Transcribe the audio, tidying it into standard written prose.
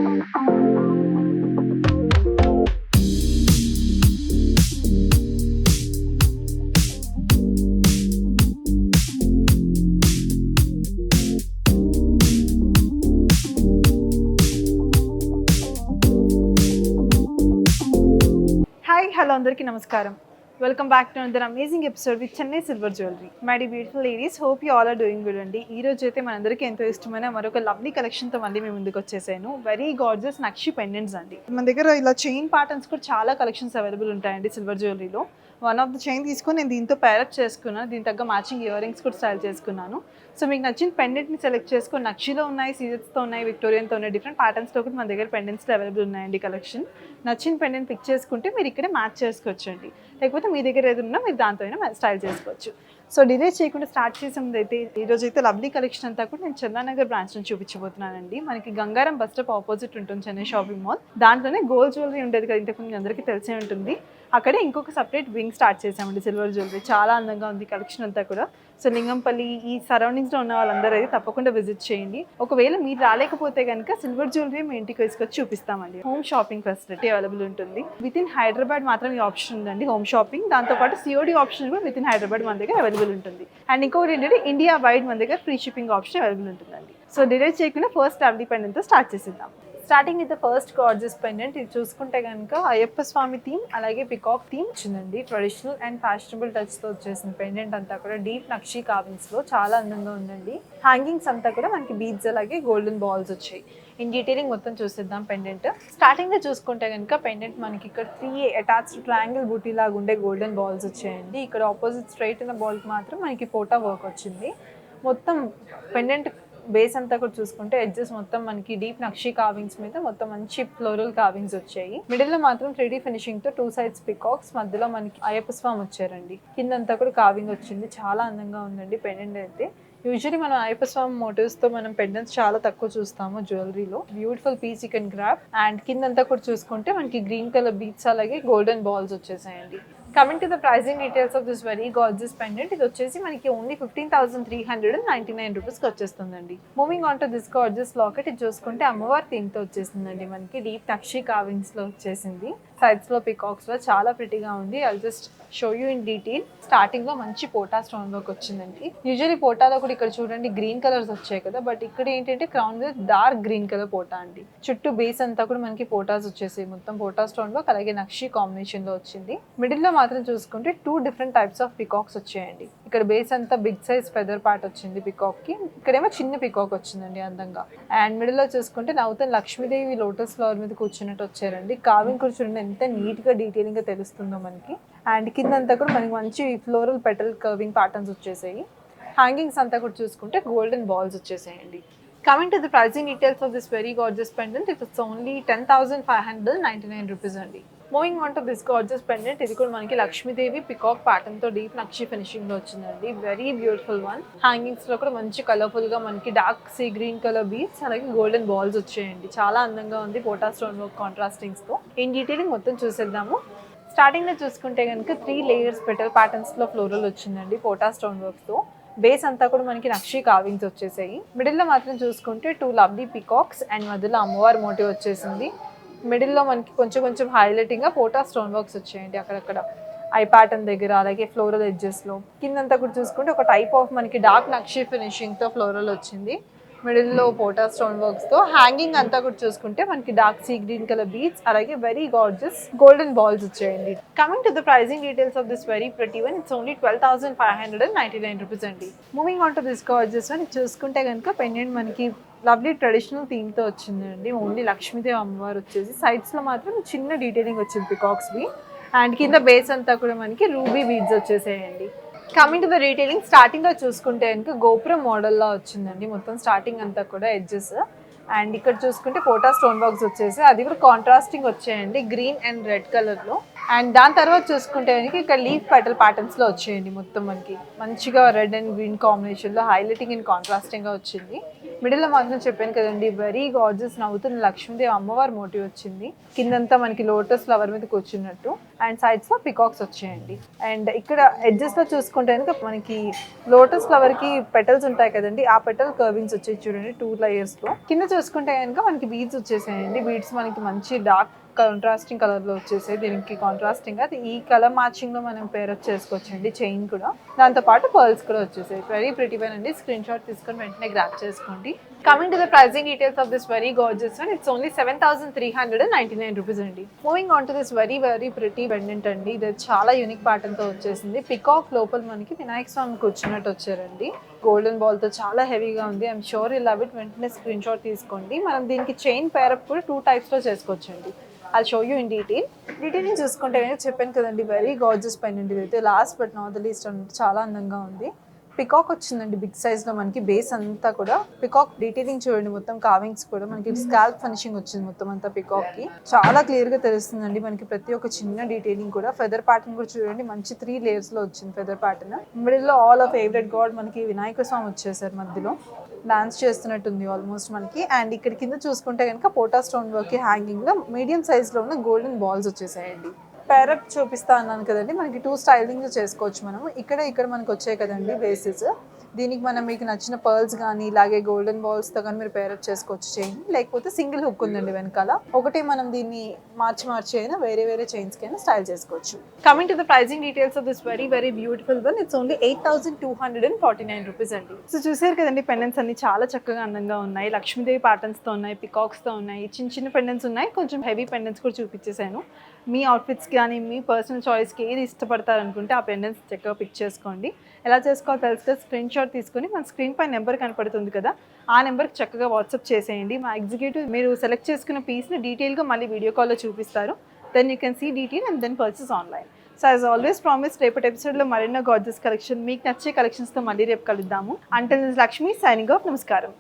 Hello అందరికీ నమస్కారం. Welcome back to another amazing episode with Chennai silver jewellery. My dear beautiful ladies, hope you all are doing good అండి. ఈ రోజు అయితే మనందరికీ ఎంతో ఇష్టమైన మరొక లవ్లీ కలెక్షన్తో మళ్ళీ మేము ముందుకు వచ్చేసాను. వెరీ గార్జియస్ నక్షి పెండెంట్స్ అండి. మన దగ్గర ఇలా చైన్ ప్యాటర్న్స్ కూడా చాలా కలెక్షన్స్ అవైలబుల్ ఉంటాయండి సిల్వర్ జ్యువెలరీలో. వన్ ఆఫ్ ద చైన్ తీసుకొని నేను దీంతో ప్యారప్ చేసుకున్నాను. దీని తగ్గ మ్యాచింగ్ ఇయర్ రింగ్స్ కూడా స్టైల్ చేసుకున్నాను. సో మీకు నచ్చిన పెండెంట్ని సెలెక్ట్ చేసుకొని నక్షిలో ఉన్నాయి, సీజెస్తో ఉన్నాయి, విక్టోరియన్తో ఉన్నాయి, డిఫరెంట్ ప్యాటర్న్స్తో కూడా మన దగ్గర పెండెంట్స్లో అవైలబుల్ ఉన్నాయండి కలెక్షన్. నచ్చిన పెండెంట్ పిక్ చేసుకుంటే మీరు ఇక్కడే మ్యాచ్ చేసుకోవచ్చండి. లేకపోతే మీ దగ్గర ఏది ఉన్నా మీరు దాంతో అయినా స్టైల్ చేసుకోవచ్చు. సో డిలే చేయకుండా స్టార్ట్ చేసే ముందు అయితే ఈరోజు అయితే లవ్లీ కలెక్షన్ అంతా కూడా నేను చందానగర్ బ్రాంచ్ నుంచి చూపించబోతున్నానండి. మనకి గంగారం బస్ స్టాప్ ఆపోజిట్ ఉంటుంది చెన్నై షాపింగ్ మాల్. దాంట్లోనే గోల్డ్ జ్యువెలరీ ఉండేది కదా, ఇంతకు ముందు అందరికీ తెలిసే ఉంటుంది. అక్కడే ఇంకొక సపరేట్ వింగ్ స్టార్ట్ చేసామండి సిల్వర్ జ్యువెలరీ. చాలా అందంగా ఉంది కలెక్షన్ అంతా కూడా. సో లింగంపల్లి ఈ సరౌండింగ్స్లో ఉన్న వాళ్ళందరూ అయితే తప్పకుండా విజిట్ చేయండి. ఒకవేళ మీరు రాలేకపోతే కనుక సిల్వర్ జ్యువెలరీ మీ ఇంటికి తీసుకొచ్చి చూపిస్తామండి. హోమ్ షాపింగ్ ఫెసిలిటీ అవైలబుల్ ఉంటుంది. విత్ ఇన్ హైదరాబాద్ మాత్రం ఈ ఆప్షన్ ఉందండి హోమ్ షాపింగ్. దాంతోపాటు సిఓడి ఆప్షన్ కూడా విత్ ఇన్ హైదరాబాద్ మన దగ్గర అవైలబుల్ ఉంటుంది. అండ్ ఇంకొకటి ఏంటంటే ఇండియా వైడ్ మన దగ్గర ఫ్రీ షిప్పింగ్ ఆప్షన్ అవైలబుల్ ఉంటుందండి. సో డిలే చేయకుండా ఫస్ట్ లవ్లీ పెండెంట్తో స్టార్ట్ చేసేద్దాం. Starting with the first gorgeous pendant. ఇది చూసుకుంటే కనుక అయ్యప్ప స్వామి థీమ్ అలాగే పికాక్ థీమ్ వచ్చిందండి. ట్రెడిషనల్ అండ్ ఫ్యాషనబుల్ టచ్తో వచ్చేసిన పెండెంట్ అంతా కూడా డీప్ నక్షి కార్వింగ్స్లో చాలా అందంగా ఉందండి. హ్యాంగింగ్స్ అంతా కూడా మనకి బీడ్స్ అలాగే గోల్డెన్ బాల్స్ వచ్చాయి. ఇన్ డీటెయిలింగ్ మొత్తం చూసేద్దాం పెండెంట్. స్టార్టింగ్లో చూసుకుంటే కనుక పెండెంట్ మనకి ఇక్కడ 3 అటాచ్డ్ ట్రయాంగిల్ బూటీ లాగా ఉండే గోల్డెన్ బాల్స్ వచ్చాయండి. ఇక్కడ ఆపోజిట్ స్ట్రైట్ ఉన్న బాల్కి మాత్రం మనకి పోటా వర్క్ వచ్చింది. మొత్తం పెండెంట్ బేస్ అంతా కూడా చూసుకుంటే ఎడ్జెస్ మొత్తం మనకి డీప్ నక్షి కార్వింగ్స్ మీద మొత్తం మంచి ఫ్లోరల్ కార్వింగ్స్ వచ్చాయి. మిడిల్ లో మాత్రం 3D ఫినిషింగ్ తో 2 సైడ్స్ పికాక్స్, మధ్యలో మనకి అయ్యప్ప స్వామి వచ్చారండి. కిందంతా కూడా కార్వింగ్ వచ్చింది. చాలా అందంగా ఉందండి పెండెంట్ అయితే. యూజువలీ మనం అయ్యప్ప స్వామి మోటివ్స్ తో మనం పెండెంట్స్ చాలా తక్కువ చూస్తాము జ్యువెలరీలో. Beautiful piece you can grab. And కిందంతా కూడా చూసుకుంటే మనకి గ్రీన్ కలర్ బీడ్స్ అలాగే గోల్డెన్ బాల్స్ వచ్చేసాయండి. Coming to the pricing details of this very gorgeous pendant. ఇది వచ్చేసి మనకి ఓన్లీ 15,399 రూపీస్కి వచ్చేస్తుందండి. Moving on to this gorgeous locket. ఇది చూసుకుంటే అమ్మవారి థీమ్తో వచ్చేసిందండి. మనకి డీప్ నక్షి కార్వింగ్స్లో వచ్చేసింది. సైడ్స్లో పికాక్స్లో చాలా ప్రిటీగా ఉంది. I just show you in detail. స్టార్టింగ్లో మంచి పోటా స్టోన్ వర్క్ వచ్చిందండి. యూజువల్లీ పోటాలో కూడా ఇక్కడ చూడండి గ్రీన్ కలర్స్ వచ్చాయి కదా, బట్ ఇక్కడ ఏంటంటే క్రౌన్ మీద డార్క్ గ్రీన్ కలర్ పోటా అండి. చుట్టూ బేస్ అంతా కూడా మనకి పోటాస్ వచ్చేసాయి. మొత్తం పోటా స్టోన్ వర్క్ అలాగే నక్షి కాంబినేషన్లో వచ్చింది. మిడిల్లో మాత్రం చూసుకుంటే 2 డిఫరెంట్ టైప్స్ ఆఫ్ పికాక్స్ వచ్చాయండి. ఇక్కడ బేస్ అంతా బిగ్ సైజ్ ఫెదర్ పార్ట్ వచ్చింది పికాక్ కి. ఇక్కడేమో చిన్న పికాక్ వచ్చిందండి అందంగా. అండ్ మిడిల్ లో చూసుకుంటే నవతన్ లక్ష్మీదేవి లోటస్ ఫ్లవర్ మీద కూర్చున్నట్టు వచ్చారండి. కార్వింగ్ కూడా చూడండి ఎంత నీట్ గా డీటెయిలింగ్ గా తెలుస్తుందో మనకి. అండ్ కిందంతా కూడా మనకి మంచి ఫ్లోరల్ పెటల్ కర్వింగ్ ప్యాటర్న్స్ వచ్చేసాయి. హ్యాంగింగ్స్ అంతా కూడా చూసుకుంటే గోల్డెన్ బాల్స్ వచ్చేసాయండి. Coming to the pricing details of this very gorgeous pendant. It's only 10,599 rupees అండి. Moving on to this gorgeous pendant. ఇది కూడా మనకి లక్ష్మీదేవి పికాక్ ప్యాటర్న్ తో డీప్ నక్షి ఫినిషింగ్ లో వచ్చిందండి. Very beautiful one. హ్యాంగింగ్స్ లో కూడా మంచి కలర్ఫుల్ గా మనకి dark sea green colour beads అలాగే గోల్డెన్ బాల్స్ వచ్చాయండి. చాలా అందంగా ఉంది పోటా స్టోన్ వర్క్ కాంట్రాస్టింగ్స్ తో. ఇన్ డీటెయిలింగ్ మొత్తం చూసేద్దాము. స్టార్టింగ్ లో చూసుకుంటే కనుక 3 లేయర్స్ పెటల్ ప్యాటర్న్స్ లో ఫ్లోరల్ వచ్చిందండి పోటా స్టోన్ వర్క్ తో. బేస్ అంతా కూడా మనకి నక్షి కార్వింగ్స్ వచ్చేసాయి. మిడిల్ లో మాత్రం చూసుకుంటే 2 లవ్లీ పికాక్స్ అండ్ మధ్యలో అమ్మవారి మోటివ్ వచ్చేసింది. మిడిల్లో మనకి కొంచెం హైలైటింగ్ గా పోటా స్టోన్ వర్క్స్ వచ్చాయండి అక్కడక్కడ ఐ ప్యాటర్న్ దగ్గర అలాగే ఫ్లోరల్ ఎడ్జెస్ లో. కిందంతా కూడా చూసుకుంటే ఒక టైప్ ఆఫ్ మనకి డార్క్ నక్షి ఫినిషింగ్ తో ఫ్లోరల్ వచ్చింది. మిడిల్లో పోటా స్టోన్ వర్క్స్ తో. హ్యాంగింగ్ అంతా కూడా చూసుకుంటే మనకి dark sea green colour beads అలాగే వెరీ గార్జియస్ గోల్డెన్ బాల్స్ వచ్చాయండి. Coming to the pricing details of this very pretty one. It's only 12,599 rupees అండి. Moving on to this gorgeous one. చూసుకుంటే కనుక పెండెంట్ మనకి లవ్లీ ట్రెడిషనల్ థీమ్తో వచ్చిందండి. Only Lakshmidevi అమ్మవారు వచ్చేసి సైడ్స్లో మాత్రం చిన్న డీటెయిలింగ్ వచ్చింది పికాక్స్వి. అండ్ కింద బేస్ అంతా కూడా మనకి రూబీ బీడ్స్ వచ్చేసాయండి. Coming to the detailing. స్టార్టింగ్లో చూసుకుంటే కనుక గోపురం మోడల్లో వచ్చిందండి మొత్తం స్టార్టింగ్ అంతా కూడా ఎడ్జెస్. అండ్ ఇక్కడ చూసుకుంటే పోటా స్టోన్ బాక్స్ వచ్చేసి అది కూడా కాంట్రాస్టింగ్ వచ్చాయండి గ్రీన్ అండ్ రెడ్ కలర్లో. అండ్ దాని తర్వాత చూసుకుంటే కనుక ఇక్కడ లీఫ్ పెటల్ ప్యాటర్న్స్లో వచ్చాయండి మొత్తం మనకి మంచిగా రెడ్ అండ్ గ్రీన్ కాంబినేషన్లో హైలైటింగ్ అండ్ కాంట్రాస్టింగ్గా వచ్చింది. మిడిల్ లో మాత్రం చెప్పాను కదండి, వెరీ గార్జియస్ నవ్వుతున్న లక్ష్మీదేవి అమ్మవారి మోటివ్ వచ్చింది. కిందంతా మనకి లోటస్ ఫ్లవర్ మీద కూర్చున్నట్టు అండ్ సైడ్స్ లో పికాక్స్ వచ్చాయండి. అండ్ ఇక్కడ ఎడ్జెస్ లో చూసుకుంటే కనుక మనకి లోటస్ ఫ్లవర్ కి పెటల్స్ ఉంటాయి కదండి, ఆ పెటల్ కర్వింగ్స్ వచ్చాయి చూడండి 2 layers లో. కింద చూసుకుంటే కనుక మనకి బీడ్స్ వచ్చేసాయండి. బీడ్స్ మనకి మంచి డార్క్ కాంట్రాస్టింగ్ కలర్ లో వచ్చేసాయి. దీనికి కాంట్రాస్టింగ్ అది ఈ కలర్ మ్యాచింగ్ లో మనం పేరప్ చేసుకోవచ్చండి. చైన్ కూడా దాంతో పాటు పర్ల్స్ కూడా వచ్చేసాయి. వెరీ ప్రిటీ వన్ అండి. స్క్రీన్ షాట్ తీసుకొని వెంటనే గ్రాప్ చేసుకోండి. Coming to the pricing details of this very gorgeous one, it's only 7,399 rupees అండి. Moving on to this very pretty pendant అండి. ఇది చాలా యూనిక్ ప్యాటర్న్ తో వచ్చేసింది. పికాక్ లోపల మనకి వినాయక స్వామి కూర్చున్నట్టు వచ్చారండి. గోల్డెన్ బాల్ తో చాలా హెవీగా ఉంది. I'm sure you love it. వెంటనే స్క్రీన్ షాట్ తీసుకోండి. మనం దీనికి చైన్ పేరప్ కూడా 2 types లో చేసుకోవచ్చండి. I'll show you in detail. Detailing చూసుకుంటే చెప్పాను కదండి, వెరీ గార్జియస్ పెండెంట్. ఇది అయితే last but not the least చాలా అందంగా ఉంది. పికాక్ వచ్చిందండి బిగ్ సైజ్ లో మనకి. బేస్ అంతా కూడా పికాక్ డీటెయిలింగ్ చూడండి. మొత్తం కావింగ్స్ కూడా మనకి స్కాల్ప్ ఫినిషింగ్ వచ్చింది మొత్తం అంతా పికాక్ కి. చాలా క్లియర్ గా తెలుస్తుందండి మనకి ప్రతి ఒక్క చిన్న డీటెయిలింగ్ కూడా. ఫెదర్ ప్యాటర్న్ కూడా చూడండి, మంచి 3 layers లో వచ్చింది ఫెదర్ ప్యాటర్న్. మిడిల్ లో ఆల్ ఆఫ్ ఫేవరెట్ గాడ్ మనకి వినాయక స్వామి వచ్చేసారు మధ్యలో. డాన్స్ చేస్తున్నట్టుంది ఆల్మోస్ట్ మనకి. అండ్ ఇక్కడ కింద చూసుకుంటే కనుక పోటా స్టోన్ వర్క్ హ్యాంగింగ్ లో మీడియం సైజ్ లో ఉన్న గోల్డెన్ బాల్స్ వచ్చేసాయండి. పేరప్ చూపిస్తా అన్నాను కదండి, మనకి 2 స్టైలింగ్ చేసుకోవచ్చు మనం. ఇక్కడ మనకు వచ్చాయి కదండి బేసెస్. దీనికి మనం మీకు నచ్చిన పర్ల్స్ కానీ ఇలాగే గోల్డెన్ బాల్స్ తో కానీ మీరు పేరప్ చేసుకోవచ్చు చైన్. లేకపోతే సింగిల్ హుక్ ఉందండి వెనకాల. ఒకటి మనం దీన్ని మార్చి అయినా వేరే చైన్స్ కైనా స్టైల్ చేసుకోవచ్చు. Coming to the pricing details of this very beautiful one, it's only 8,249 rupees అండి. సో చూసారు కదండి, పెండెంట్స్ అన్ని చాలా చక్కగా అందంగా ఉన్నాయి. లక్ష్మీదేవి ప్యాటర్న్స్ తో ఉన్నాయి, పికాక్స్ తో ఉన్నాయి, చిన్న పెండెంట్స్ ఉన్నాయి, కొంచెం హెవీ పెండెంట్స్ కూడా చూపించేసాను. మీ అవుట్ఫిట్స్ కానీ మీ పర్సనల్ చాయిస్కి ఏది ఇష్టపడతారు అనుకుంటే ఆ పెండెంట్స్ చక్కగా పిక్ చేసుకోండి. ఎలా చేసుకోవాలో తెలుస్తే స్క్రీన్ షాట్ తీసుకొని మన స్క్రీన్ పై నెంబర్ కనపడుతుంది కదా, ఆ నెంబర్కి చక్కగా వాట్సాప్ చేసేయండి. మా ఎగ్జిక్యూటివ్ మీరు సెలెక్ట్ చేసుకున్న పీస్ని డీటెయిల్గా మళ్ళీ వీడియో కాల్లో చూపిస్తారు. Then you can see detail and then purchase online. So as always promise, రేపటి ఎపిసోడ్లో మరెన్నో గార్జియస్ కలెక్షన్, మీకు నచ్చే కలెక్షన్స్తో మళ్ళీ రేపు కలుద్దాము. Until this Lakshmi signing off. నమస్కారం.